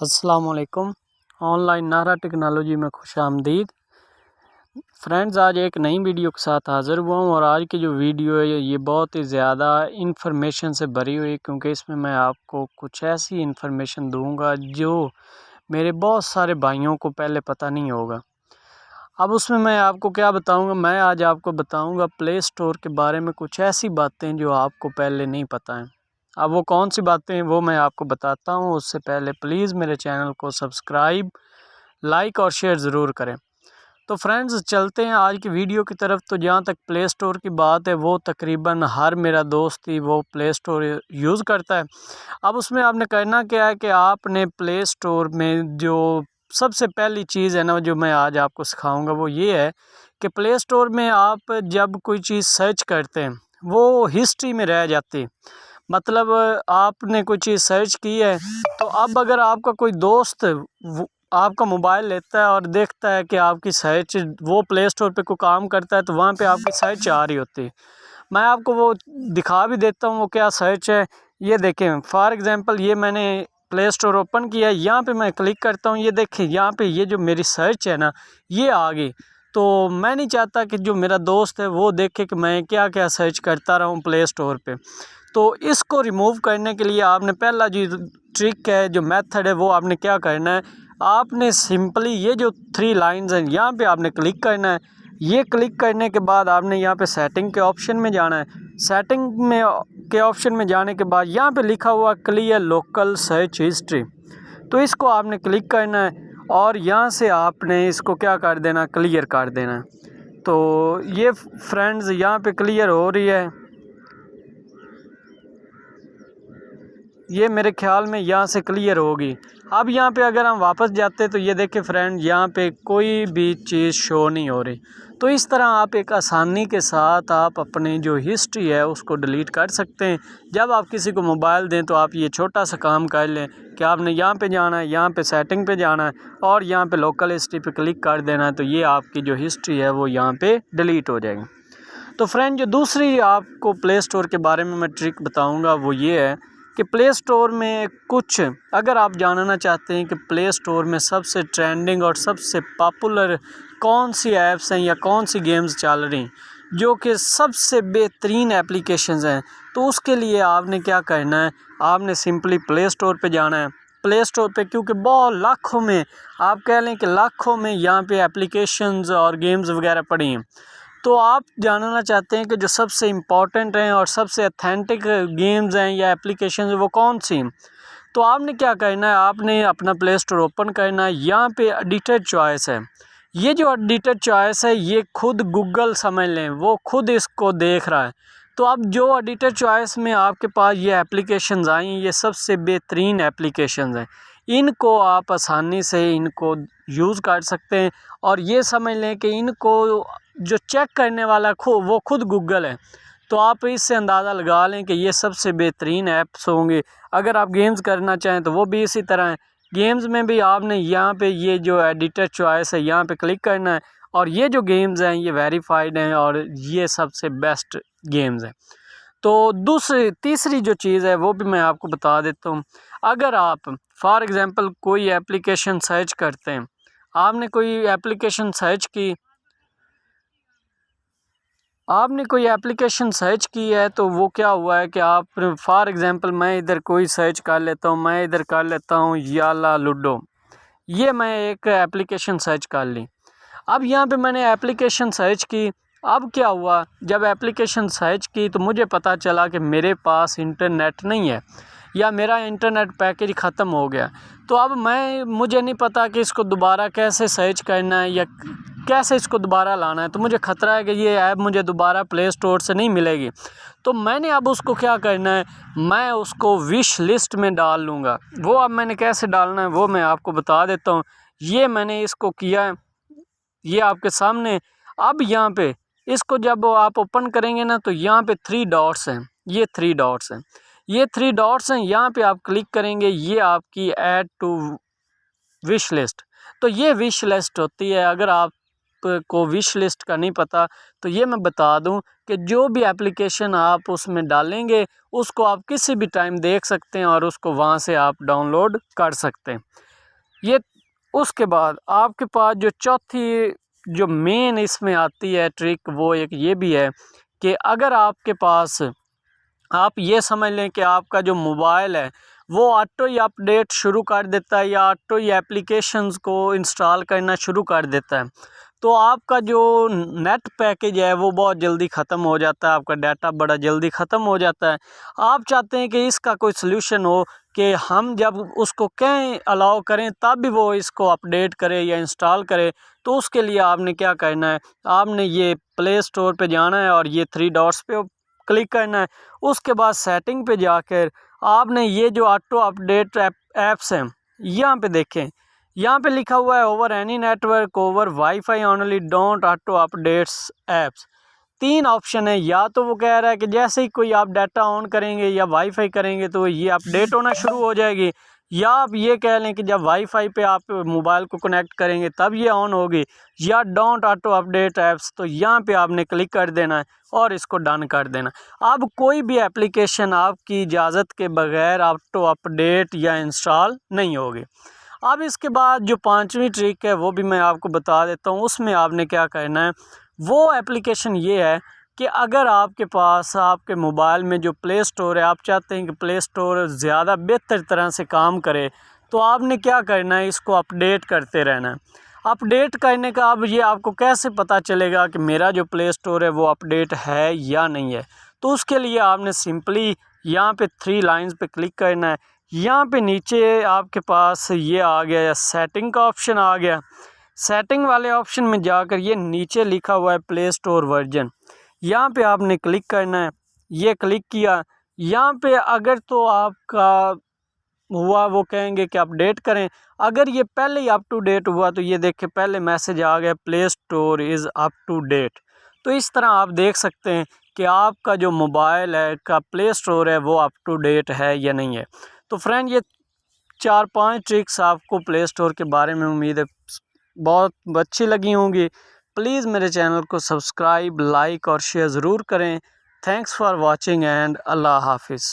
अस्सलाम वालेकुम। ऑनलाइन नारा टेक्नोलॉजी में खुश आमदीद। फ्रेंड्स, आज एक नई वीडियो के साथ हाज़िर हुआ हूँ और आज की जो वीडियो है ये बहुत ही ज़्यादा इन्फॉर्मेशन से भरी हुई है, क्योंकि इसमें मैं आपको कुछ ऐसी इन्फॉर्मेशन दूंगा जो मेरे बहुत सारे भाइयों को पहले पता नहीं होगा। अब उसमें मैं आपको क्या बताऊंगा, मैं आज आपको बताऊंगा प्ले स्टोर के बारे में कुछ ऐसी बातें जो आपको पहले नहीं पता हैं। अब वो कौन सी बातें हैं वो मैं आपको बताता हूँ। उससे पहले प्लीज़ मेरे चैनल को सब्सक्राइब, लाइक और शेयर ज़रूर करें। तो फ्रेंड्स, चलते हैं आज की वीडियो की तरफ। तो जहाँ तक प्ले स्टोर की बात है, वो तकरीबन हर मेरा दोस्त ही वो प्ले स्टोर यूज़ करता है। अब उसमें आपने करना क्या है कि आपने प्ले स्टोर में जो सबसे पहली चीज़ है ना, जो मैं आज आपको सिखाऊंगा वो ये है कि प्ले स्टोर में आप जब कोई चीज़ सर्च करते हैं वो हिस्ट्री में रह जाती है। मतलब आपने कोई चीज़ सर्च की है, तो अब अगर आपका कोई दोस्त आपका मोबाइल लेता है और देखता है कि आपकी सर्च, वो प्ले स्टोर पे कोई काम करता है तो वहाँ पे आपकी सर्च आ रही होती है। मैं आपको वो दिखा भी देता हूँ वो क्या सर्च है। ये देखें, फॉर एग्ज़ाम्पल ये मैंने प्ले स्टोर ओपन किया है, यहाँ पे मैं क्लिक करता हूँ, ये देखें यहाँ पे ये जो मेरी सर्च है ना ये आ गई। तो मैं नहीं चाहता कि जो मेरा दोस्त है वो देखे कि मैं क्या क्या सर्च करता रहा हूँ प्ले स्टोर पे। तो इसको रिमूव करने के लिए आपने पहला जो ट्रिक है, जो मेथड है, वो आपने क्या करना है, आपने सिंपली ये जो 3 लाइंस हैं यहाँ पे आपने क्लिक करना है। ये क्लिक करने के बाद आपने यहाँ पे सेटिंग के ऑप्शन में जाना है। सेटिंग में के ऑप्शन में जाने के बाद यहाँ पे लिखा हुआ क्लियर लोकल सर्च हिस्ट्री, तो इसको आपने क्लिक करना है और यहाँ से आपने इसको क्या कर देना, क्लियर कर देना है। तो ये फ्रेंड्स यहाँ पे क्लियर हो रही है, ये मेरे ख्याल में यहाँ से क्लियर होगी। अब यहाँ पे अगर हम वापस जाते तो ये देखें फ्रेंड, यहाँ पे कोई भी चीज़ शो नहीं हो रही। तो इस तरह आप एक आसानी के साथ आप अपनी जो हिस्ट्री है उसको डिलीट कर सकते हैं। जब आप किसी को मोबाइल दें तो आप ये छोटा सा काम कर लें कि आपने यहाँ पे जाना है, यहाँ पे सेटिंग पे जाना है और यहाँ पे लोकल हिस्ट्री पे क्लिक कर देना है। तो ये आपकी जो हिस्ट्री है वो यहाँ पे डिलीट हो जाएगी। तो फ्रेंड, जो दूसरी आपको प्ले स्टोर के बारे में मैं ट्रिक बताऊँगा वो ये है कि प्ले स्टोर में कुछ, अगर आप जानना चाहते हैं कि प्ले स्टोर में सबसे ट्रेंडिंग और सबसे पॉपुलर कौन सी ऐप्स हैं या कौन सी गेम्स चल रही जो कि सबसे बेहतरीन एप्लीकेशंस हैं, तो उसके लिए आपने क्या करना है, आपने सिंपली प्ले स्टोर पे जाना है। प्ले स्टोर पे क्योंकि बहुत लाखों में, आप कह लें कि लाखों में यहाँ पे एप्लीकेशंस और गेम्स वगैरह पड़ी हैं। तो आप जानना चाहते हैं कि जो सबसे इम्पॉर्टेंट हैं और सबसे अथेंटिक गेम्स हैं या एप्लीकेशन है वो कौन सी हैं। तो आपने क्या करना है, आपने अपना प्ले स्टोर ओपन करना है। यहाँ पे एडिटर चॉइस है, ये जो एडिटर चॉइस है ये खुद गूगल समझ लें, वो खुद इसको देख रहा है। तो अब जो एडिटर चॉइस में आपके पास ये एप्लीकेशंस आई हैं, ये सबसे बेहतरीन एप्लीकेशंस हैं। इनको आप आसानी से इनको यूज़ कर सकते हैं और ये समझ लें कि इनको जो चेक करने वाला वो खुद गूगल है। तो आप इससे अंदाज़ा लगा लें कि ये सबसे बेहतरीन ऐप्स होंगे। अगर आप गेम्स करना चाहें तो वो भी इसी तरह है। गेम्स में भी आपने यहाँ पे ये जो एडिटर चॉइस है यहाँ पे क्लिक करना है और ये जो गेम्स हैं ये वेरीफाइड हैं और ये सबसे बेस्ट गेम्स हैं। तो तीसरी जो चीज़ है वो भी मैं आपको बता देता हूँ। अगर आप फॉर एग्ज़ाम्पल कोई एप्लीकेशन सर्च करते हैं, आपने कोई एप्लीकेशन सर्च की, आपने कोई एप्लीकेशन सर्च की है, तो वो क्या हुआ है कि आप फॉर एग्ज़ाम्पल मैं इधर कोई सर्च कर लेता हूँ, मैं इधर कर लेता हूँ याला लूडो, ये मैं एक एप्लीकेशन सर्च कर ली। अब यहाँ पे मैंने एप्लीकेशन सर्च की, अब क्या हुआ, जब एप्लीकेशन सर्च की तो मुझे पता चला कि मेरे पास इंटरनेट नहीं है या मेरा इंटरनेट पैकेज ख़त्म हो गया। तो अब मुझे नहीं पता कि इसको दोबारा कैसे सर्च करना है या कैसे इसको दोबारा लाना है। तो मुझे ख़तरा है कि ये ऐप मुझे दोबारा प्ले स्टोर से नहीं मिलेगी। तो मैंने अब उसको क्या करना है, मैं उसको विश लिस्ट में डाल लूँगा। वो अब मैंने कैसे डालना है वो मैं आपको बता देता हूँ। ये मैंने इसको किया है, ये आपके सामने। अब यहाँ पे इसको जब आप ओपन करेंगे ना तो यहाँ पे 3 डॉट्स हैं, ये 3 डॉट्स हैं, ये 3 डॉट्स हैं, यहाँ पे आप क्लिक करेंगे, ये आपकी ऐड टू विश लिस्ट। तो ये विश लिस्ट होती है। अगर आप को विश लिस्ट का नहीं पता तो ये मैं बता दूं कि जो भी एप्लीकेशन आप उसमें डालेंगे उसको आप किसी भी टाइम देख सकते हैं और उसको वहां से आप डाउनलोड कर सकते हैं। ये उसके बाद आपके पास जो चौथी जो मेन इसमें आती है ट्रिक, वो एक ये भी है कि अगर आपके पास, आप ये समझ लें कि आपका जो मोबाइल है वो ऑटो ही अपडेट शुरू कर देता है या ऑटो ही एप्लीकेशंस को इंस्टॉल करना शुरू कर देता है, तो आपका जो नेट पैकेज है वो बहुत जल्दी ख़त्म हो जाता है, आपका डाटा बड़ा जल्दी ख़त्म हो जाता है। आप चाहते हैं कि इसका कोई सलूशन हो कि हम जब उसको कहें अलाउ करें तब भी वो इसको अपडेट करे या इंस्टॉल करे। तो उसके लिए आपने क्या करना है, आपने ये प्ले स्टोर पे जाना है और ये 3 डॉट्स पे क्लिक करना है। उसके बाद सेटिंग पे जाकर आपने ये जो ऑटो अपडेट ऐप्स हैं यहाँ पे देखें, यहाँ पे लिखा हुआ है over any network, over wifi only, don't auto updates apps. 3 option है, या तो वो कह रहा है कि जैसे ही कोई आप डाटा ऑन करेंगे या वाईफाई करेंगे तो ये अपडेट होना शुरू हो जाएगी, या आप ये कह लें कि जब वाईफाई पे आप मोबाइल को कनेक्ट करेंगे तब ये ऑन होगी, या डोंट ऑटो अपडेट ऐप्स, तो यहाँ पे आपने क्लिक कर देना है और इसको डन कर देना। अब कोई भी एप्लीकेशन आपकी इजाज़त के बगैर ऑटो अपडेट या इंस्टॉल नहीं होगी। अब इसके बाद जो 5वीं ट्रिक है वो भी मैं आपको बता देता हूँ। उसमें आपने क्या करना है, वो एप्लीकेशन ये है कि अगर आपके पास आपके मोबाइल में जो प्ले स्टोर है, आप चाहते हैं कि प्ले स्टोर ज़्यादा बेहतर तरह से काम करे, तो आपने क्या करना है, इसको अपडेट करते रहना है। अपडेट करने का अब ये आपको कैसे पता चलेगा कि मेरा जो प्ले स्टोर है वो अपडेट है या नहीं है, तो उसके लिए आपने सिंपली यहाँ पे 3 लाइंस पे क्लिक करना है। यहाँ पे नीचे आपके पास ये आ गया या सेटिंग का ऑप्शन आ गया। सेटिंग वाले ऑप्शन में जाकर ये नीचे लिखा हुआ है प्ले स्टोर वर्जन, यहाँ पे आपने क्लिक करना है। ये क्लिक किया, यहाँ पे अगर तो आपका हुआ वो कहेंगे कि अपडेट करें, अगर ये पहले ही अप टू डेट हुआ तो ये देखें पहले मैसेज आ गया play store is up to date. तो इस तरह आप देख सकते हैं कि आपका जो मोबाइल है का प्ले स्टोर है वो अप टू डेट है या नहीं है। तो फ्रेंड, ये 4-5 ट्रिक्स आपको प्ले स्टोर के बारे में उम्मीद है बहुत अच्छी लगी होंगी। प्लीज़ मेरे चैनल को सब्सक्राइब, लाइक और शेयर ज़रूर करें। थैंक्स फॉर वॉचिंग एंड अल्लाह हाफिज़।